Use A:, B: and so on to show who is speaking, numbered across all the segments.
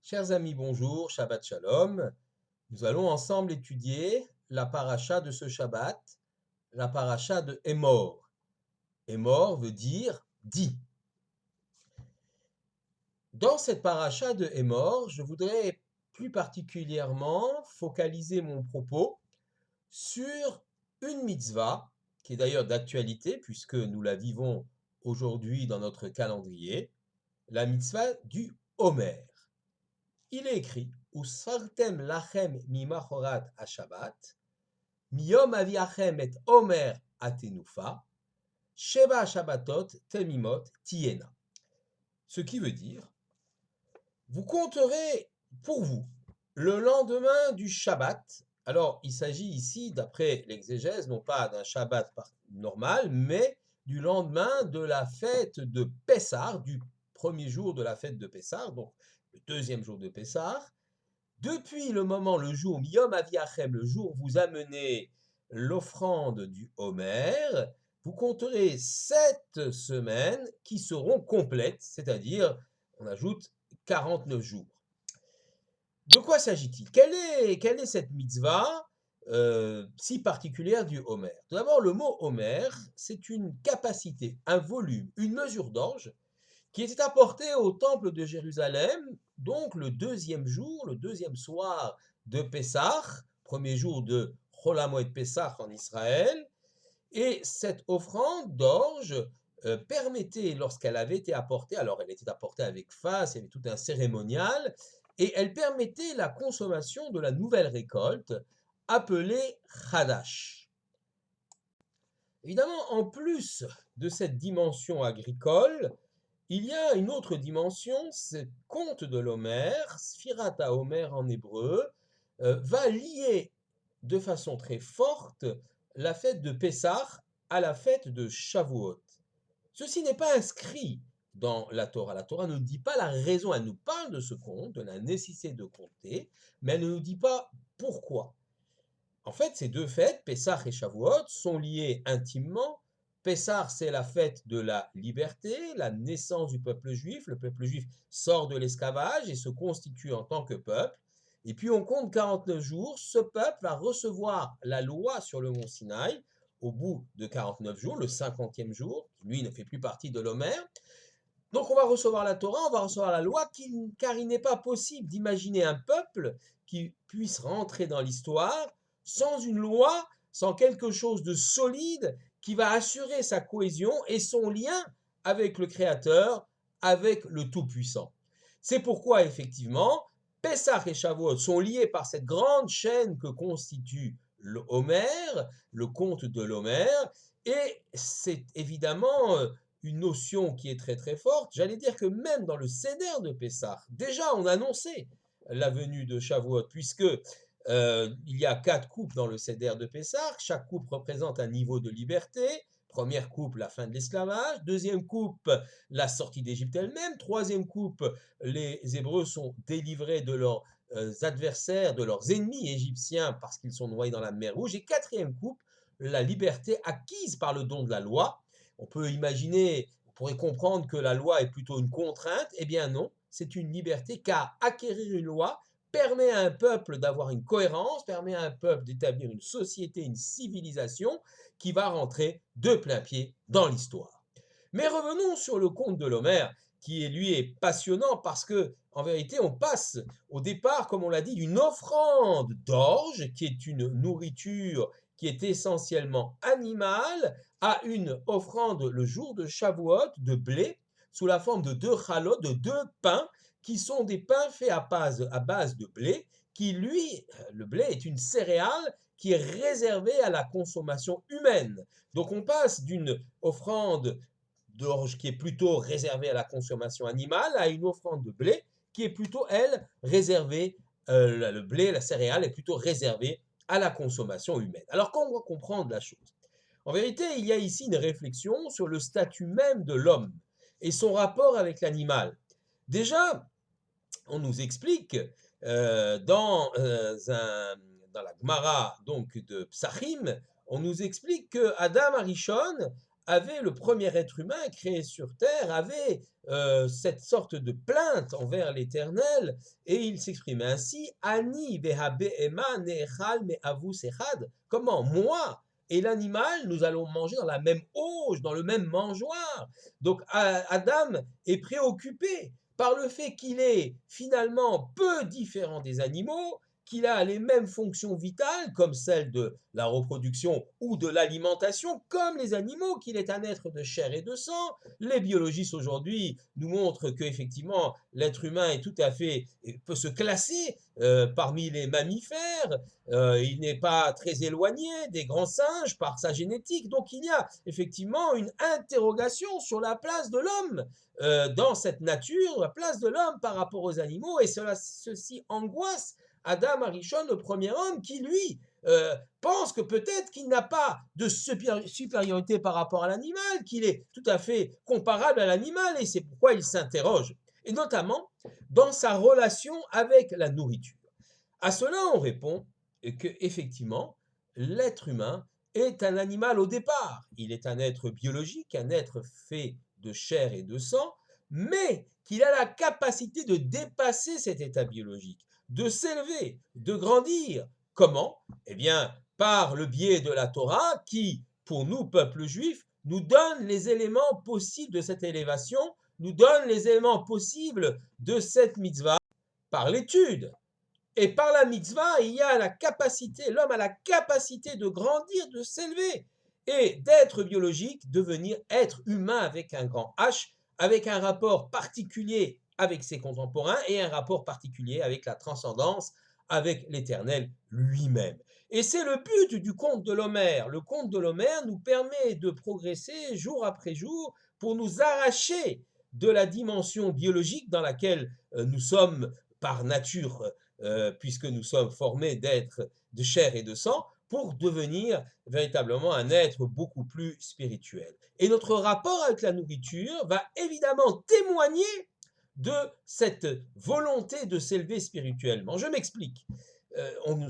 A: Chers amis, bonjour, Shabbat Shalom. Nous allons ensemble étudier la paracha de ce Shabbat, la paracha de Emor. Emor veut dire dit. Dans cette paracha de Emor, je voudrais plus particulièrement focaliser mon propos sur une mitzvah, qui est d'ailleurs d'actualité puisque nous la vivons aujourd'hui dans notre calendrier, la mitzvah du Homer. Il est écrit Usfartem lachem mimachorat ha-Shabbat, miyom aviachem et Omer atenufa, sheba Shabbatot temimot tiena. Ce qui veut dire, vous compterez pour vous le lendemain du Shabbat. Alors, il s'agit ici, d'après l'exégèse, non pas d'un Shabbat normal, mais du lendemain de la fête de Pessah, du premier jour de la fête de Pessah, donc le deuxième jour de Pessah. Depuis le moment, le jour, Miyom Aviachem, le jour où vous amenez l'offrande du Homer, vous compterez 7 semaines qui seront complètes, c'est-à-dire, on ajoute 49 jours. De quoi s'agit-il? Quelle est cette mitzvah si particulière du Homer? Tout d'abord, le mot Homer, c'est une capacité, un volume, une mesure d'orge qui était apporté au temple de Jérusalem, donc le deuxième jour, le deuxième soir de Pessah, premier jour de Chol HaMoed Pessah en Israël, et cette offrande d'orge permettait, lorsqu'elle avait été apportée, alors elle était apportée avec face, il y avait tout un cérémonial, et elle permettait la consommation de la nouvelle récolte, appelée Hadash. Évidemment, en plus de cette dimension agricole, il y a une autre dimension, ce conte de l'Homère, Sphirat HaOmer en hébreu, va lier de façon très forte la fête de Pessah à la fête de Shavuot. Ceci n'est pas inscrit dans la Torah. La Torah ne nous dit pas la raison, elle nous parle de ce conte, de la nécessité de compter, mais elle ne nous dit pas pourquoi. En fait, ces deux fêtes, Pessah et Shavuot, sont liées intimement. Pessah, c'est la fête de la liberté, la naissance du peuple juif. Le peuple juif sort de l'esclavage et se constitue en tant que peuple. Et puis on compte 49 jours. Ce peuple va recevoir la loi sur le mont Sinaï au bout de 49 jours, le 50e jour, qui lui ne fait plus partie de l'Homère. Donc on va recevoir la Torah, on va recevoir la loi, car il n'est pas possible d'imaginer un peuple qui puisse rentrer dans l'histoire sans une loi, sans quelque chose de solide qui va assurer sa cohésion et son lien avec le Créateur, avec le Tout-Puissant. C'est pourquoi, effectivement, Pessah et Shavuot sont liés par cette grande chaîne que constitue l'Homère, le conte de l'Homère, et c'est évidemment une notion qui est très très forte. J'allais dire que même dans le Seder de Pessah, déjà on annonçait la venue de Shavuot, puisque il y a 4 coupes dans le Seder de Pessah. Chaque coupe représente un niveau de liberté. Première coupe, la fin de l'esclavage. Deuxième coupe, la sortie d'Égypte elle-même. Troisième coupe, les Hébreux sont délivrés de leurs adversaires, de leurs ennemis égyptiens parce qu'ils sont noyés dans la mer Rouge. Et quatrième coupe, la liberté acquise par le don de la loi. On peut imaginer, on pourrait comprendre que la loi est plutôt une contrainte. Eh bien non, c'est une liberté, car acquérir une loi permet à un peuple d'avoir une cohérence, permet à un peuple d'établir une société, une civilisation qui va rentrer de plein pied dans l'histoire. Mais revenons sur le conte de l'Homère, qui lui est passionnant parce que, en vérité, on passe au départ, comme on l'a dit, d'une offrande d'orge, qui est une nourriture qui est essentiellement animale, à une offrande le jour de Shavuot de blé, sous la forme de 2 chalotes, de 2 pains, qui sont des pains faits à base de blé, qui lui, le blé est une céréale qui est réservée à la consommation humaine. Donc on passe d'une offrande d'orge qui est plutôt réservée à la consommation animale à une offrande de blé qui est plutôt, elle, réservée, le blé, la céréale est plutôt réservée à la consommation humaine. Alors qu'on va comprendre la chose. En vérité, il y a ici une réflexion sur le statut même de l'homme et son rapport avec l'animal. Déjà, on nous explique dans la Gemara donc de Psachim, on nous explique que Adam Arishon le premier être humain créé sur terre avait cette sorte de plainte envers l'Éternel, et il s'exprimait ainsi: Ani vehabehema ne'echal me'avus echad. Comment moi et l'animal, nous allons manger dans la même auge, dans le même mangeoire. Donc Adam est préoccupé par le fait qu'il est finalement peu différent des animaux, qu'il a les mêmes fonctions vitales comme celles de la reproduction ou de l'alimentation, comme les animaux, qu'il est un être de chair et de sang. Les biologistes aujourd'hui nous montrent qu'effectivement l'être humain est tout à fait, peut se classer parmi les mammifères. Il n'est pas très éloigné des grands singes par sa génétique. Donc il y a effectivement une interrogation sur la place de l'homme dans cette nature, la place de l'homme par rapport aux animaux, et ceci angoisse Adam Arishon, le premier homme, qui lui pense que peut-être qu'il n'a pas de supériorité par rapport à l'animal, qu'il est tout à fait comparable à l'animal, et c'est pourquoi il s'interroge, et notamment dans sa relation avec la nourriture. À cela, on répond que effectivement, l'être humain est un animal au départ. Il est un être biologique, un être fait de chair et de sang, mais qu'il a la capacité de dépasser cet état biologique, de s'élever, de grandir. Comment? Eh bien, par le biais de la Torah qui, pour nous, peuple juif, nous donne les éléments possibles de cette élévation, nous donne les éléments possibles de cette mitzvah par l'étude. Et par la mitzvah, il y a la capacité, l'homme a la capacité de grandir, de s'élever et d'être biologique, devenir être humain avec un grand H, avec un rapport particulier avec ses contemporains et un rapport particulier avec la transcendance, avec l'Éternel lui-même. Et c'est le but du conte de l'Homère. Le conte de l'Homère nous permet de progresser jour après jour pour nous arracher de la dimension biologique dans laquelle nous sommes par nature, puisque nous sommes formés d'êtres de chair et de sang, pour devenir véritablement un être beaucoup plus spirituel. Et notre rapport avec la nourriture va évidemment témoigner de cette volonté de s'élever spirituellement. Je m'explique. On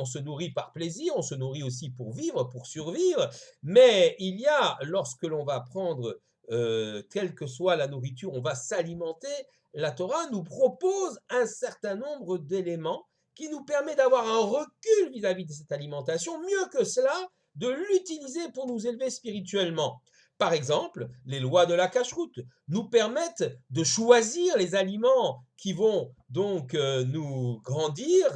A: se nourrit par plaisir, on se nourrit aussi pour vivre, pour survivre, mais il y a, lorsque l'on va prendre, quelle que soit la nourriture, on va s'alimenter, la Torah nous propose un certain nombre d'éléments qui nous permet d'avoir un recul vis-à-vis de cette alimentation, mieux que cela, de l'utiliser pour nous élever spirituellement. Par exemple, les lois de la cacheroute nous permettent de choisir les aliments qui vont donc nous grandir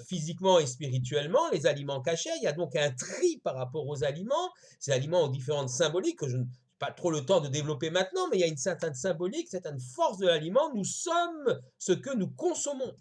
A: physiquement et spirituellement, les aliments cachés. Il y a donc un tri par rapport aux aliments. Ces aliments ont différentes symboliques que je n'ai pas trop le temps de développer maintenant, mais il y a une certaine symbolique, une certaine force de l'aliment. Nous sommes ce que nous consommons.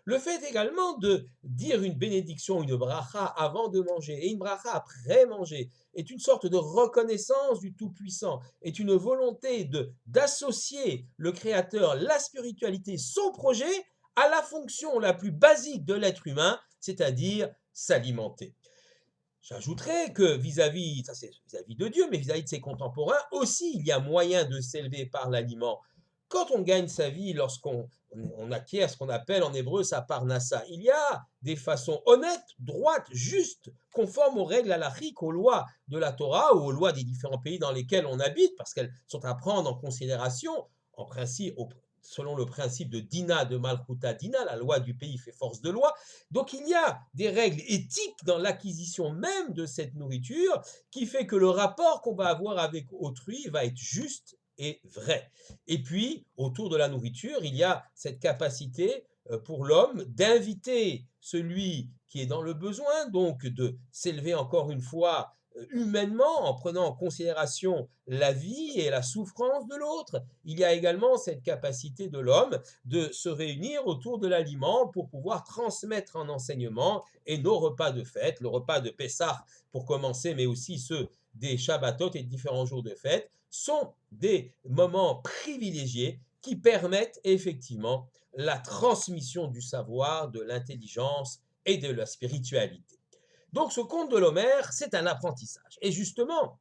A: Le fait également de dire une bénédiction, une bracha avant de manger et une bracha après manger est une sorte de reconnaissance du Tout-Puissant, est une volonté d'associer le Créateur, la spiritualité, son projet à la fonction la plus basique de l'être humain, c'est-à-dire s'alimenter. J'ajouterais que vis-à-vis, ça c'est vis-à-vis de Dieu, mais vis-à-vis de ses contemporains aussi, il y a moyen de s'élever par l'aliment. Quand on gagne sa vie, lorsqu'on acquiert ce qu'on appelle en hébreu sa parnassa, il y a des façons honnêtes, droites, justes, conformes aux règles halachiques, aux lois de la Torah ou aux lois des différents pays dans lesquels on habite, parce qu'elles sont à prendre en considération, en principe, selon le principe de Dina, de Malchuta Dina, la loi du pays fait force de loi. Donc il y a des règles éthiques dans l'acquisition même de cette nourriture qui fait que le rapport qu'on va avoir avec autrui va être juste et vrai. Et puis, autour de la nourriture, il y a cette capacité pour l'homme d'inviter celui qui est dans le besoin, donc de s'élever encore une fois humainement en prenant en considération la vie et la souffrance de l'autre. Il y a également cette capacité de l'homme de se réunir autour de l'aliment pour pouvoir transmettre un enseignement, et nos repas de fête, le repas de Pessah pour commencer, mais aussi ceux des Shabbatot et de différents jours de fête, sont des moments privilégiés qui permettent effectivement la transmission du savoir, de l'intelligence et de la spiritualité. Donc ce conte de l'Homère, c'est un apprentissage. Et justement,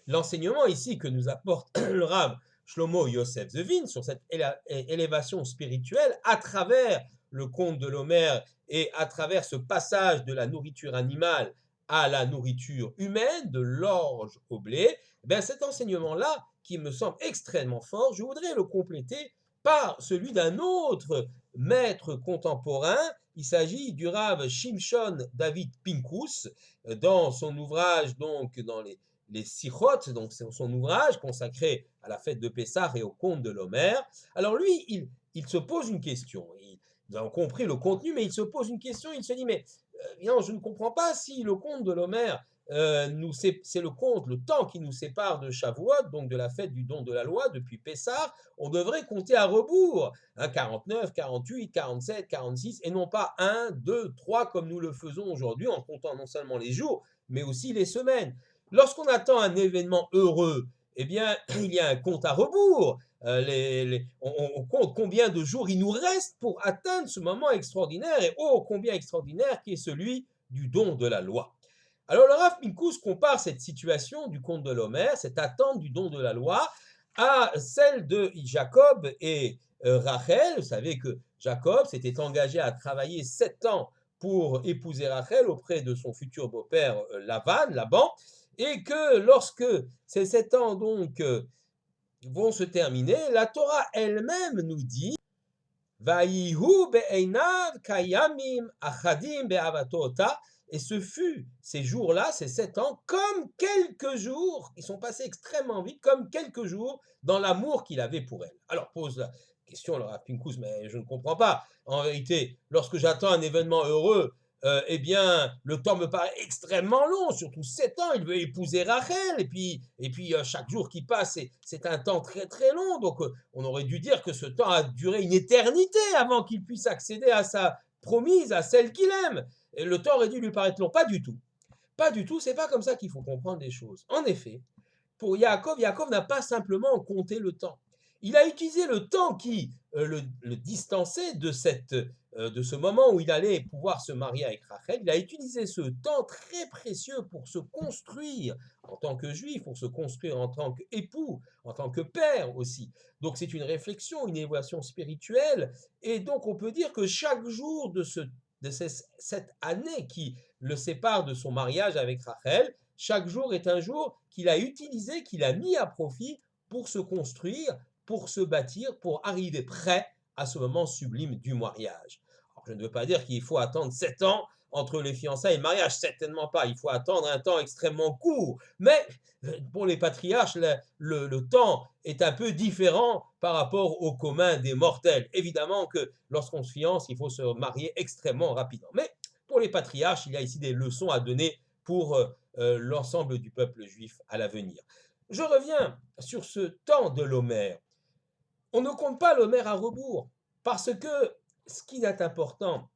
A: l'enseignement ici que nous apporte le Rav Shlomo Yosef Zevin sur cette élévation spirituelle à travers le conte de l'Homère et à travers ce passage de la nourriture animale à la nourriture humaine, de l'orge au blé, eh bien cet enseignement-là, qui me semble extrêmement fort, je voudrais le compléter par celui d'un autre maître contemporain. Il s'agit du Rav Shimshon David Pinkus, dans son ouvrage, donc dans les Sichot, donc c'est son ouvrage consacré à la fête de Pessah et au conte de l'Omer. Alors lui, il se pose une question. Nous avons compris le contenu, mais il se pose une question, il se dit, mais non, je ne comprends pas si le conte de l'Omer, c'est le conte, le temps qui nous sépare de Shavuot, donc de la fête du don de la loi, depuis Pessah, on devrait compter à rebours, hein, 49, 48, 47, 46, et non pas 1, 2, 3, comme nous le faisons aujourd'hui, en comptant non seulement les jours, mais aussi les semaines. Lorsqu'on attend un événement heureux, eh bien, il y a un compte à rebours. On compte combien de jours il nous reste pour atteindre ce moment extraordinaire, et oh, combien extraordinaire qui est celui du don de la loi. Alors le Rav Pinkus compare cette situation du conte de l'Homer, cette attente du don de la loi, à celle de Jacob et Rachel. Vous savez que Jacob s'était engagé à travailler 7 ans pour épouser Rachel auprès de son futur beau-père Laban, et que lorsque ces 7 ans donc vont se terminer, la Torah elle-même nous dit Vayihu be'einav kayamim achadim be'avatota. Et ce fut ces jours-là, ces 7 ans, comme quelques jours, ils sont passés extrêmement vite, comme quelques jours dans l'amour qu'il avait pour elle. Alors pose la question, le Rav Pinkus, mais je ne comprends pas. En vérité, lorsque j'attends un événement heureux, eh bien, le temps me paraît extrêmement long, surtout 7 ans, il veut épouser Rachel, et puis chaque jour qui passe, c'est un temps très très long, donc on aurait dû dire que ce temps a duré une éternité avant qu'il puisse accéder à sa promise, à celle qu'il aime. Et le temps aurait dû lui paraître long, pas du tout. Pas du tout, c'est pas comme ça qu'il faut comprendre les choses. En effet, pour Yaakov n'a pas simplement compté le temps. Il a utilisé le temps qui le distançait de ce moment où il allait pouvoir se marier avec Rachel. Il a utilisé ce temps très précieux pour se construire en tant que juif, pour se construire en tant qu'époux, en tant que père aussi. Donc c'est une réflexion, une évaluation spirituelle. Et donc on peut dire que chaque jour cette année qui le sépare de son mariage avec Rachel, chaque jour est un jour qu'il a utilisé, qu'il a mis à profit pour se construire, pour se bâtir, pour arriver prêt à ce moment sublime du mariage. Alors, je ne veux pas dire qu'il faut attendre 7 ans entre les fiançailles et le mariage, certainement pas. Il faut attendre un temps extrêmement court. Mais pour les patriarches, le temps est un peu différent par rapport au commun des mortels. Évidemment que lorsqu'on se fiance, il faut se marier extrêmement rapidement. Mais pour les patriarches, il y a ici des leçons à donner pour l'ensemble du peuple juif à l'avenir. Je reviens sur ce temps de l'Homère. On ne compte pas l'Homère à rebours, parce que ce qui est important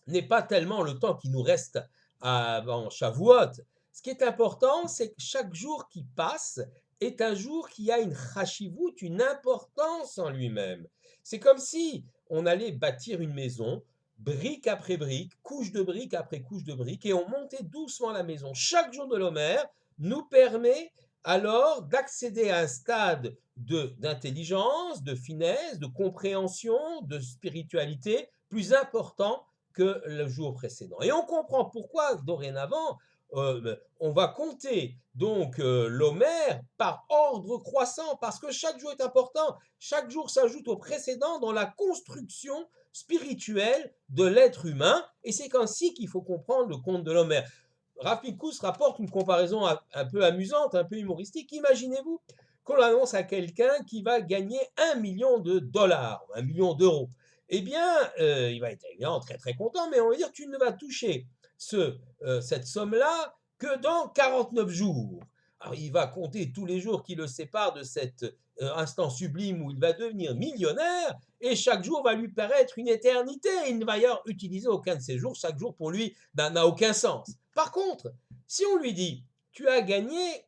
A: n'est pas tellement le temps qui nous reste avant Shavuot. Ce qui est important, c'est que chaque jour qui passe est un jour qui a une chashivut, une importance en lui-même. C'est comme si on allait bâtir une maison, brique après brique, couche de brique après couche de brique, et on montait doucement la maison. Chaque jour de l'Homère nous permet alors d'accéder à un stade d'intelligence, de finesse, de compréhension, de spiritualité plus important que le jour précédent. Et on comprend pourquoi dorénavant on va compter donc l'Homère par ordre croissant, parce que chaque jour est important, chaque jour s'ajoute au précédent dans la construction spirituelle de l'être humain, et c'est ainsi qu'il faut comprendre le conte de l'Homère. Rav Pinkus rapporte une comparaison un peu amusante, un peu humoristique. Imaginez-vous qu'on annonce à quelqu'un qui va gagner 1 million de dollars, 1 million d'euros. Eh bien, il va être évidemment très très content, mais on va dire tu ne vas toucher cette somme-là que dans 49 jours. Alors, il va compter tous les jours qui le séparent de cet instant sublime où il va devenir millionnaire, et chaque jour va lui paraître une éternité. Il ne va y avoir utilisé aucun de ces jours. Chaque jour pour lui n'a aucun sens. Par contre, si on lui dit tu as gagné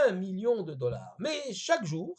A: 1 million de dollars, mais chaque jour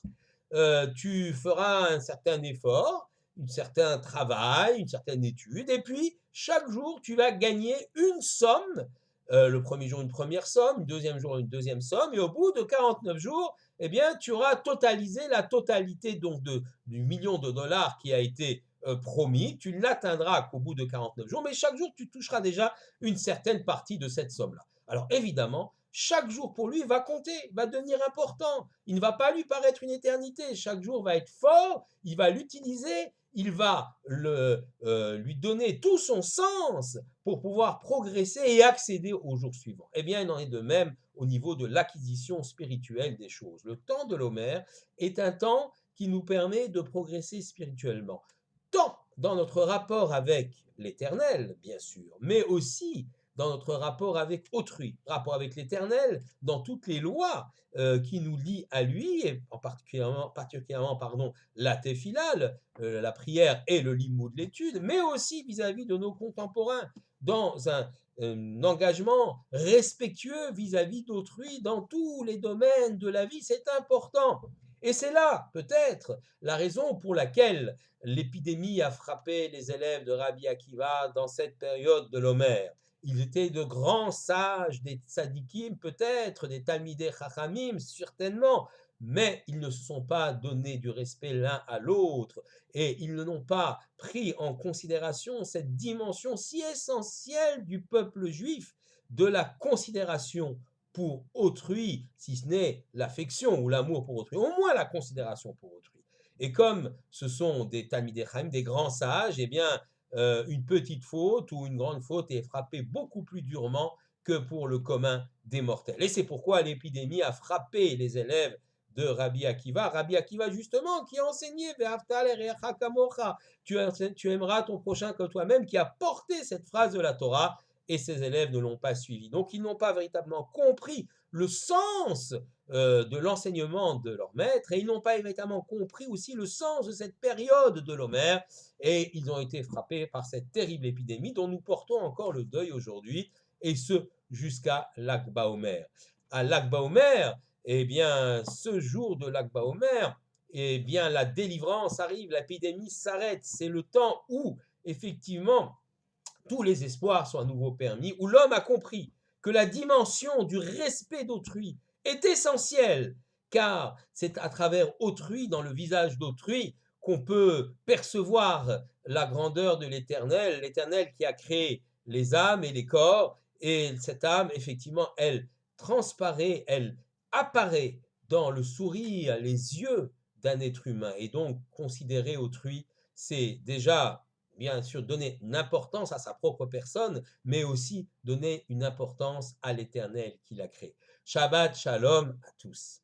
A: tu feras un certain effort, un certain travail, une certaine étude, et puis chaque jour tu vas gagner une somme. Le premier jour une première somme, le deuxième jour une deuxième somme, et au bout de 49 jours, eh bien, tu auras totalisé la totalité donc du million de dollars qui a été promis. Tu ne l'atteindras qu'au bout de 49 jours, mais chaque jour tu toucheras déjà une certaine partie de cette somme-là. Alors évidemment, chaque jour pour lui va compter, va devenir important. Il ne va pas lui paraître une éternité. Chaque jour va être fort, il va l'utiliser, il va lui donner tout son sens pour pouvoir progresser et accéder au jour suivant. Eh bien, il en est de même au niveau de l'acquisition spirituelle des choses. Le temps de l'Homère est un temps qui nous permet de progresser spirituellement, tant dans notre rapport avec l'Éternel, bien sûr, mais aussi dans notre rapport avec autrui, rapport avec l'Éternel, dans toutes les lois qui nous lient à lui, et particulièrement pardon, la tefilal, la prière et le limoud, l'étude, mais aussi vis-à-vis de nos contemporains, dans un engagement respectueux vis-à-vis d'autrui dans tous les domaines de la vie, c'est important. Et c'est là, peut-être, la raison pour laquelle l'épidémie a frappé les élèves de Rabbi Akiva dans cette période de l'Homère. Ils étaient de grands sages, des tzadikim peut-être, des talmidei chachamim certainement, mais ils ne se sont pas donné du respect l'un à l'autre et ils n'ont pas pris en considération cette dimension si essentielle du peuple juif de la considération pour autrui, si ce n'est l'affection ou l'amour pour autrui, au moins la considération pour autrui. Et comme ce sont des talmidei chachamim, des grands sages, eh bien, une petite faute ou une grande faute est frappée beaucoup plus durement que pour le commun des mortels. Et c'est pourquoi l'épidémie a frappé les élèves de Rabbi Akiva. Rabbi Akiva, justement, qui a enseigné tu aimeras ton prochain comme toi-même, qui a porté cette phrase de la Torah, et ses élèves ne l'ont pas suivi. Donc, ils n'ont pas véritablement compris le sens de l'enseignement de leur maître, et ils n'ont pas véritablement compris aussi le sens de cette période de l'Homère, et ils ont été frappés par cette terrible épidémie dont nous portons encore le deuil aujourd'hui, et ce jusqu'à l'Akba Omer. À l'Akba Omer, eh bien, ce jour de l'Akba Omer, eh bien, la délivrance arrive, l'épidémie s'arrête. C'est le temps où, effectivement, tous les espoirs sont à nouveau permis, où l'homme a compris que la dimension du respect d'autrui est essentielle, car c'est à travers autrui, dans le visage d'autrui, qu'on peut percevoir la grandeur de l'Éternel qui a créé les âmes et les corps, et cette âme, effectivement, elle transparaît, elle apparaît dans le sourire, les yeux d'un être humain, et donc considérer autrui, c'est déjà bien sûr donner une importance à sa propre personne, mais aussi donner une importance à l'Éternel qui l'a créé. Shabbat Shalom à tous.